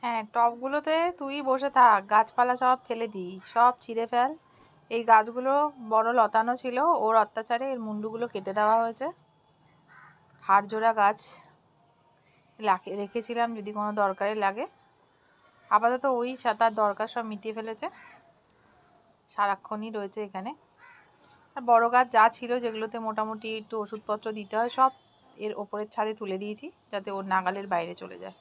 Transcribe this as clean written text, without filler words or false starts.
হ্যাঁ, টবগুলোতে তুই বসে থাক, গাছপালা সব ফেলে দিই, সব ছিঁড়ে ফেল। এই গাছগুলো বড় লতানো ছিল, ওর অত্যাচারে এর মুন্ডুগুলো কেটে দেওয়া হয়েছে। হাড়জোড়া গাছ রেখেছিলাম যদি কোনো দরকারে লাগে। আপাতত ওই তার দরকার সব মিটিয়ে ফেলেছে, সারাক্ষণই রয়েছে এখানে। আর বড় গাছ যা ছিল, যেগুলোতে মোটামুটি একটু ওষুধপত্র দিতে হয়, সব এর ওপরের ছাদে তুলে দিয়েছি, যাতে ওর নাগালের বাইরে চলে যায়।